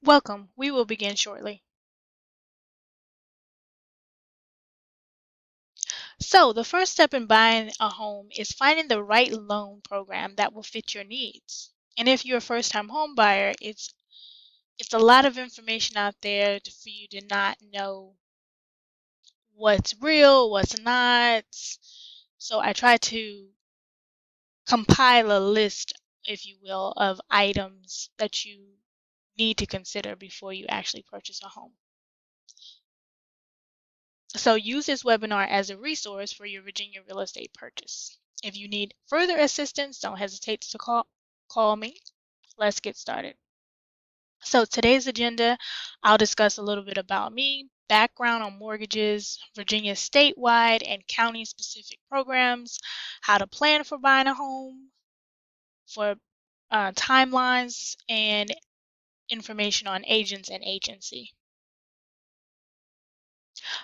Welcome. We will begin shortly. So, the first step in buying a home is finding the right loan program that will fit your needs. And if you're a first-time home buyer, it's a lot of information out there for you to not know what's real, what's not. So, I try to compile a list, if you will, of items that you need to consider before you actually purchase a home. So use this webinar as a resource for your Virginia real estate purchase. If you need further assistance, don't hesitate to call me. Let's get started. So today's agenda, I'll discuss a little bit about me, background on mortgages, Virginia statewide and county specific programs, how to plan for buying a home, for timelines, and information on agents and agency.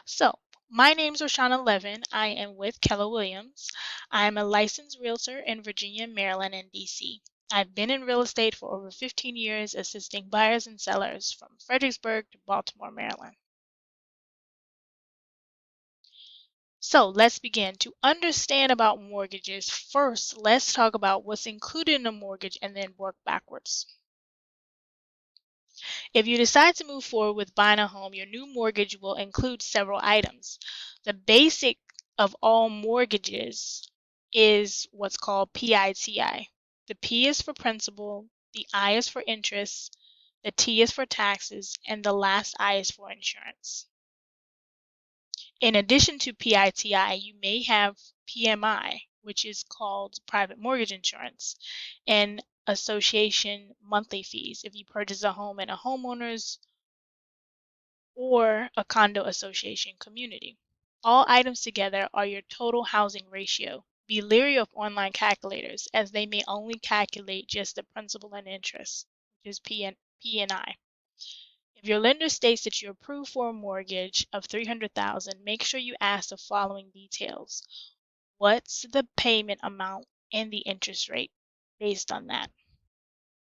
So, my name is Roshana Levin. I am with Keller Williams. I am a licensed realtor in Virginia, Maryland, and DC. I've been in real estate for over 15 years, assisting buyers and sellers from Fredericksburg to Baltimore, Maryland. So, let's begin. To understand about mortgages, first, let's talk about what's included in a mortgage and then work backwards. If you decide to move forward with buying a home, your new mortgage will include several items. The basic of all mortgages is what's called PITI. The P is for principal, the I is for interest, the T is for taxes, and the last I is for insurance. In addition to PITI, you may have PMI, which is called private mortgage insurance, and association monthly fees if you purchase a home in a homeowner's or a condo association community. All items together are your total housing ratio. Be leery of online calculators as they may only calculate just the principal and interest, which is P&I. If your lender states that you're approved for a mortgage of $300,000, make sure you ask the following details. What's the payment amount and the interest rate based on that?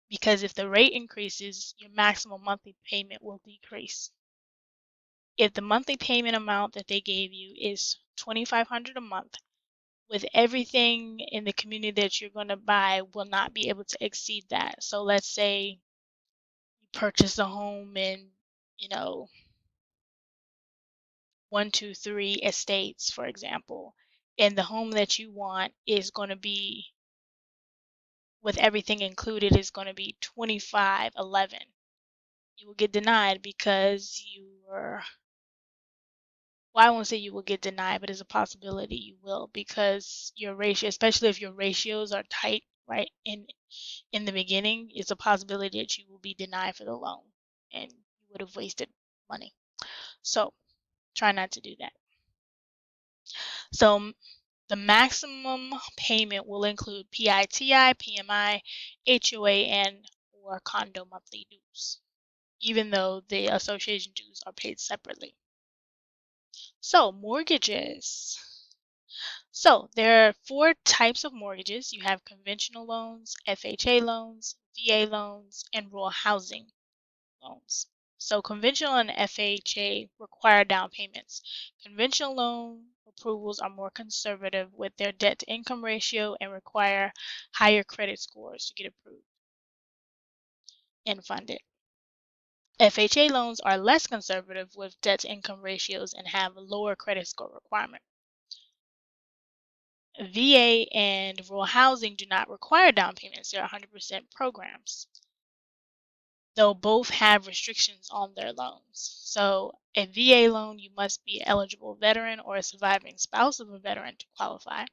Because if the rate increases, your maximum monthly payment will decrease. If the monthly payment amount that they gave you is $2,500 a month, with everything in the community that you're going to buy will not be able to exceed that. So let's say you purchase a home in, you know, 123 estates, for example, and the home that you want is going to be, with everything included, is going to be 2511. You will get denied because well, I won't say you will get denied, but it's a possibility you will because your ratio, especially if your ratios are tight, right, in the beginning, it's a possibility that you will be denied for the loan and you would have wasted money. So try not to do that. So the maximum payment will include PITI, PMI, HOA, and or condo monthly dues, even though the association dues are paid separately. So mortgages. So there are four types of mortgages. You have conventional loans, FHA loans, VA loans, and rural housing loans. So conventional and FHA require down payments. Conventional loan approvals are more conservative with their debt to income ratio and require higher credit scores to get approved and funded. FHA loans are less conservative with debt to income ratios and have a lower credit score requirement. VA and rural housing do not require down payments. They're 100% programs, though both have restrictions on their loans. So a VA loan, you must be an eligible veteran or a surviving spouse of a veteran to qualify.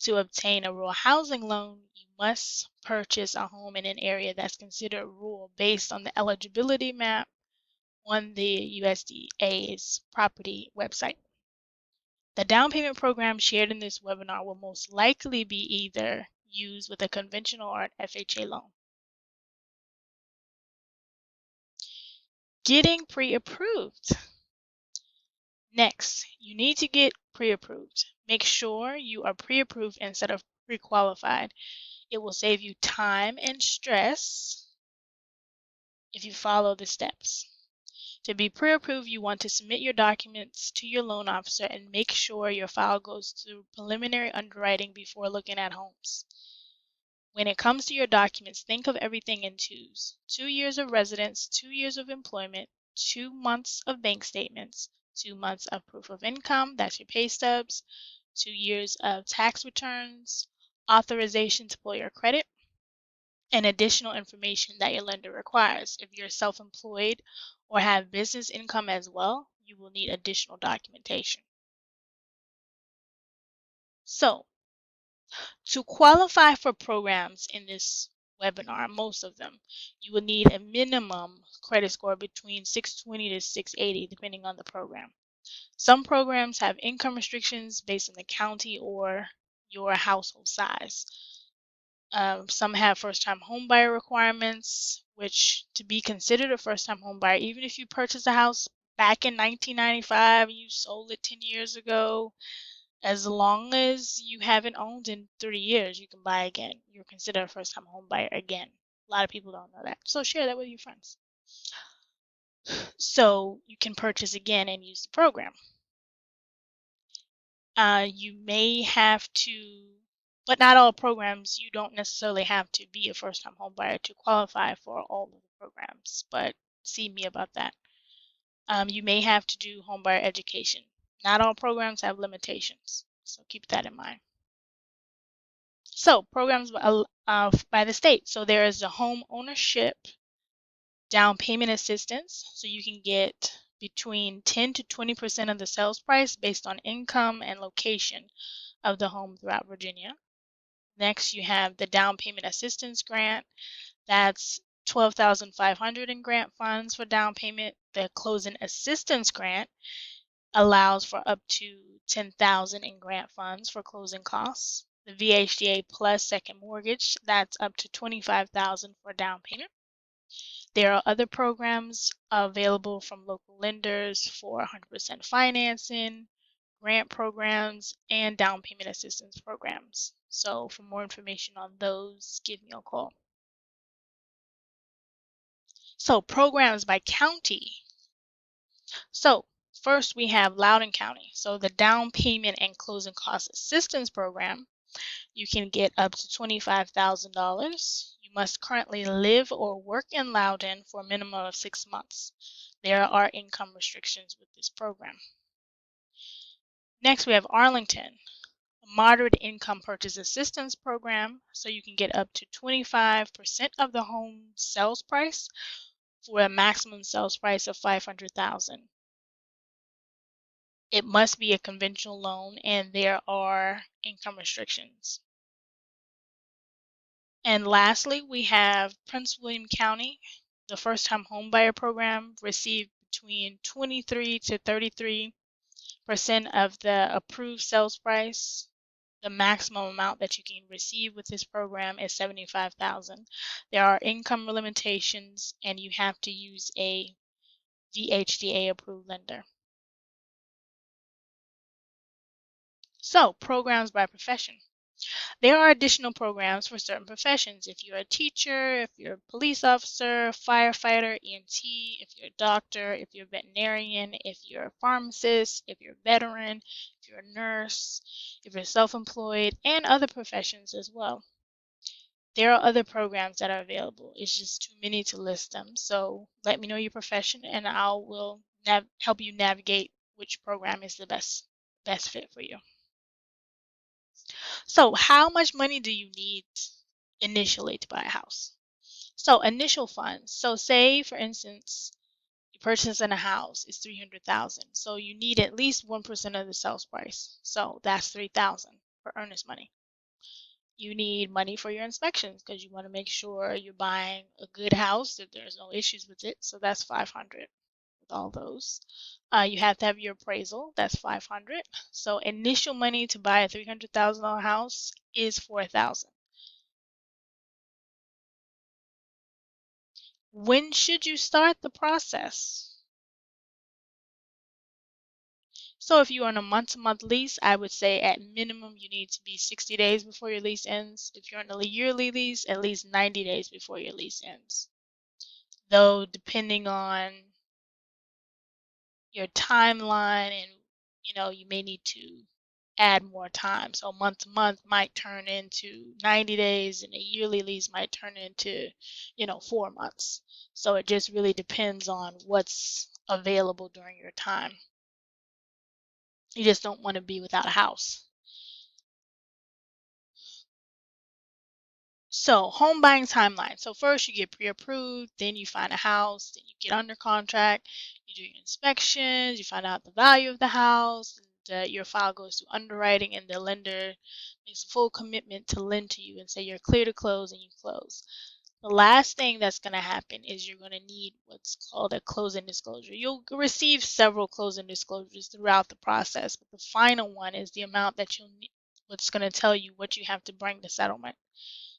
To obtain a rural housing loan, you must purchase a home in an area that's considered rural based on the eligibility map on the USDA's property website. The down payment program shared in this webinar will most likely be either used with a conventional or an FHA loan. Getting pre-approved. Next, you need to get pre-approved. Make sure you are pre-approved instead of pre-qualified. It will save you time and stress if you follow the steps. To be pre-approved, you want to submit your documents to your loan officer and make sure your file goes through preliminary underwriting before looking at homes. When it comes to your documents, think of everything in twos. 2 years of residence, 2 years of employment, 2 months of bank statements, 2 months of proof of income, that's your pay stubs, 2 years of tax returns, authorization to pull your credit, and additional information that your lender requires. If you're self-employed or have business income as well, you will need additional documentation. So, to qualify for programs in this webinar, most of them, you will need a minimum credit score between 620 to 680, depending on the program. Some programs have income restrictions based on the county or your household size. Some have first-time homebuyer requirements, which to be considered a first-time homebuyer, even if you purchased a house back in 1995 and you sold it 10 years ago, as long as you haven't owned in 3 years, you can buy again. You're considered a first-time homebuyer again. A lot of people don't know that. So share that with your friends. So you can purchase again and use the program. You may have to, but not all programs, you don't necessarily have to be a first-time homebuyer to qualify for all of the programs, but see me about that. You may have to do homebuyer education. Not all programs have limitations, so keep that in mind. So programs by the state. So there is the home ownership down payment assistance. So you can get between 10 to 20% of the sales price based on income and location of the home throughout Virginia. Next, you have the down payment assistance grant. That's $12,500 in grant funds for down payment. The closing assistance grant allows for up to $10,000 in grant funds for closing costs. The VHDA plus second mortgage, that's up to $25,000 for down payment. There are other programs available from local lenders for 100% financing, grant programs, and down payment assistance programs. So for more information on those, give me a call. So programs by county. So first we have Loudoun County. So the down payment and closing cost assistance program, you can get up to $25,000. You must currently live or work in Loudoun for a minimum of 6 months. There are income restrictions with this program. Next, we have Arlington, a moderate income purchase assistance program. So you can get up to 25% of the home sales price for a maximum sales price of $500,000. It must be a conventional loan and there are income restrictions. And lastly, we have Prince William County. The first-time homebuyer program received between 23 to 33% of the approved sales price. The maximum amount that you can receive with this program is $75,000. There are income limitations and you have to use a VHDA approved lender. So, programs by profession. There are additional programs for certain professions. If you're a teacher, if you're a police officer, firefighter, EMT, if you're a doctor, if you're a veterinarian, if you're a pharmacist, if you're a veteran, if you're a nurse, if you're self-employed, and other professions as well. There are other programs that are available. It's just too many to list them. So let me know your profession and I will help you navigate which program is the best fit for you. So how much money do you need initially to buy a house? So initial funds. So say for instance, you purchase in a house is $300,000. So you need at least 1% of the sales price. So that's $3,000 for earnest money. You need money for your inspections because you want to make sure you're buying a good house, that there's no issues with it. So that's $500 with all those. You have to have your appraisal. That's $500. So initial money to buy a $300,000 house is $4,000. When should you start the process? So if you're on a month-to-month lease, I would say at minimum you need to be 60 days before your lease ends. If you're on a yearly lease, at least 90 days before your lease ends. though depending on your timeline and you may need to add more time. So month to month might turn into 90 days and a yearly lease might turn into 4 months. So it just really depends on what's available during your time. You just don't want to be without a house. So, home buying timeline. So, first you get pre approved, then you find a house, then you get under contract, you do your inspections, you find out the value of the house, and, your file goes to underwriting, and the lender makes a full commitment to lend to you and say you're clear to close, and you close. The last thing that's going to happen is you're going to need what's called a closing disclosure. You'll receive several closing disclosures throughout the process, but the final one is the amount that you'll need, what's going to tell you what you have to bring to settlement.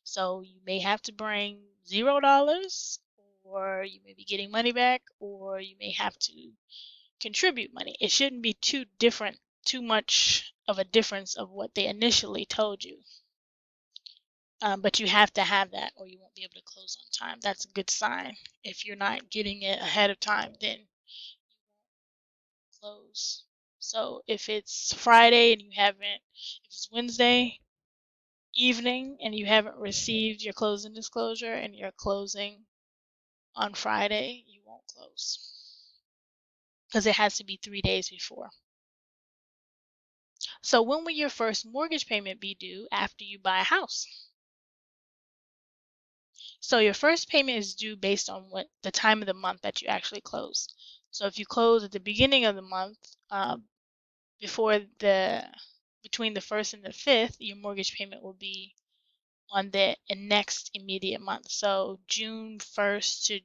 So you may have to bring $0, or you may be getting money back, or you may have to contribute money. It shouldn't be too much of a difference of what they initially told you. But you have to have that or you won't be able to close on time. That's a good sign. If you're not getting it ahead of time, then you won't close. So if it's Friday and if it's Wednesday evening and you haven't received your closing disclosure and you're closing on Friday, you won't close because it has to be 3 days before. So when will your first mortgage payment be due after you buy a house? So your first payment is due based on what the time of the month that you actually close. So if you close at the beginning of the month, between the 1st and the 5th, your mortgage payment will be on the next immediate month. So June 1st to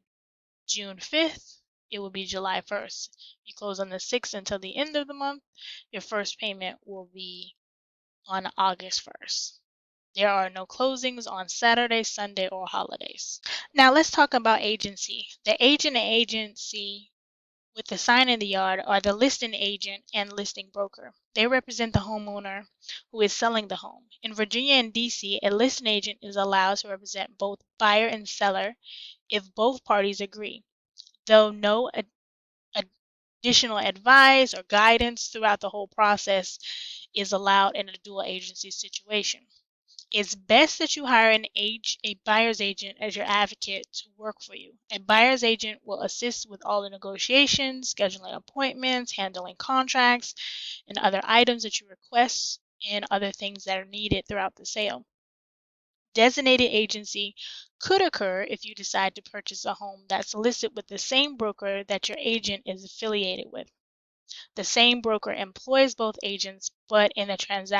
June 5th, it will be July 1st. You close on the 6th until the end of the month, your first payment will be on August 1st. There are no closings on Saturday, Sunday, or holidays. Now let's talk about agency. The agent and agency with the sign in the yard are the listing agent and listing broker. They represent the homeowner who is selling the home. In Virginia and DC, a listing agent is allowed to represent both buyer and seller if both parties agree, though no additional advice or guidance throughout the whole process is allowed in a dual agency situation. It's best that you hire a buyer's agent as your advocate to work for you. A buyer's agent will assist with all the negotiations, scheduling appointments, handling contracts, and other items that you request and other things that are needed throughout the sale. Designated agency could occur if you decide to purchase a home that's listed with the same broker that your agent is affiliated with. The same broker employs both agents, but in the transaction